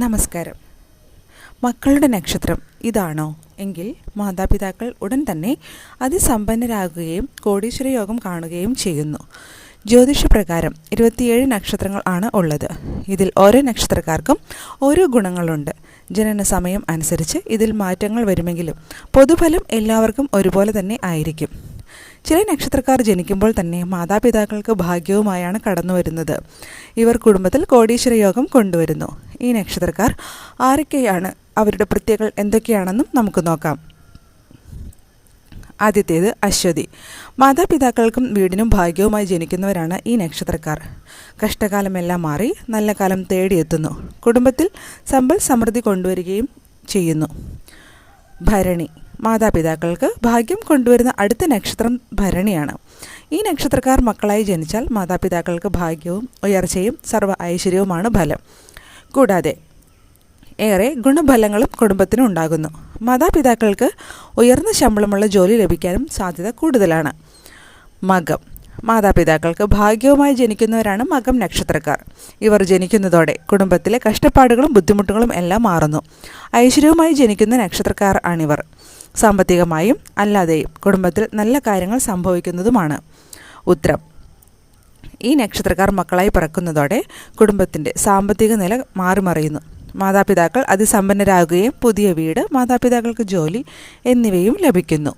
നമസ്കാരം. മക്കളുടെ നക്ഷത്രം ഇതാണോ എങ്കിൽ മാതാപിതാക്കൾ ഉടൻ തന്നെ അതിസമ്പന്നരാകുകയും കോടീശ്വര യോഗം കാണുകയും ചെയ്യുന്നു. ജ്യോതിഷപ്രകാരം 27 നക്ഷത്രങ്ങൾ ആണ് ഉള്ളത്. ഇതിൽ ഓരോ നക്ഷത്രക്കാർക്കും ഓരോ ഗുണങ്ങളുണ്ട്. ജനന സമയം അനുസരിച്ച് ഇതിൽ മാറ്റങ്ങൾ വരുമെങ്കിലും പൊതുഫലം എല്ലാവർക്കും ഒരുപോലെ തന്നെ ആയിരിക്കും. ചില നക്ഷത്രക്കാർ ജനിക്കുമ്പോൾ തന്നെ മാതാപിതാക്കൾക്ക് ഭാഗ്യവുമായാണ് കടന്നു വരുന്നത്. ഇവർ കുടുംബത്തിൽ കോടീശ്വര യോഗം കൊണ്ടുവരുന്നു. ഈ നക്ഷത്രക്കാർ ആരൊക്കെയാണ്, അവരുടെ പ്രത്യേകതകൾ എന്തൊക്കെയാണെന്നും നമുക്ക് നോക്കാം. ആദ്യത്തേത് അശ്വതി. മാതാപിതാക്കൾക്കും വീടിനും ഭാഗ്യവുമായി ജനിക്കുന്നവരാണ് ഈ നക്ഷത്രക്കാർ. കഷ്ടകാലമെല്ലാം മാറി നല്ല കാലം തേടിയെത്തുന്നു. കുടുംബത്തിൽ സമ്പൽ സമൃദ്ധി കൊണ്ടുവരികയും ചെയ്യുന്നു. ഭരണി. മാതാപിതാക്കൾക്ക് ഭാഗ്യം കൊണ്ടുവരുന്ന അടുത്ത നക്ഷത്രം ഭരണിയാണ്. ഈ നക്ഷത്രക്കാർ മക്കളായി ജനിച്ചാൽ മാതാപിതാക്കൾക്ക് ഭാഗ്യവും ഉയർച്ചയും സർവ്വ ഐശ്വര്യവുമാണ് ഫലം. കൂടാതെ ഏറെ ഗുണഫലങ്ങളും കുടുംബത്തിനും ഉണ്ടാകുന്നു. മാതാപിതാക്കൾക്ക് ഉയർന്ന ശമ്പളമുള്ള ജോലി ലഭിക്കാനും സാധ്യത കൂടുതലാണ്. മകം. മാതാപിതാക്കൾക്ക് ഭാഗ്യവുമായി ജനിക്കുന്നവരാണ് മകം നക്ഷത്രക്കാർ. ഇവർ ജനിക്കുന്നതോടെ കുടുംബത്തിലെ കഷ്ടപ്പാടുകളും ബുദ്ധിമുട്ടുകളും എല്ലാം മാറുന്നു. ഐശ്വര്യവുമായി ജനിക്കുന്ന നക്ഷത്രക്കാർ ആണിവർ. സാമ്പത്തികമായും അല്ലാതെയും കുടുംബത്തിൽ നല്ല കാര്യങ്ങൾ സംഭവിക്കുന്നതുമാണ്. ഉത്രം. ഈ നക്ഷത്രക്കാർ മക്കളായി പിറക്കുന്നതോടെ കുടുംബത്തിൻ്റെ സാമ്പത്തിക നില മാറിമറിയുന്നു. മാതാപിതാക്കൾ അതിസമ്പന്നരാകുകയും പുതിയ വീട്, മാതാപിതാക്കൾക്ക് ജോലി എന്നിവയും ലഭിക്കുന്നു.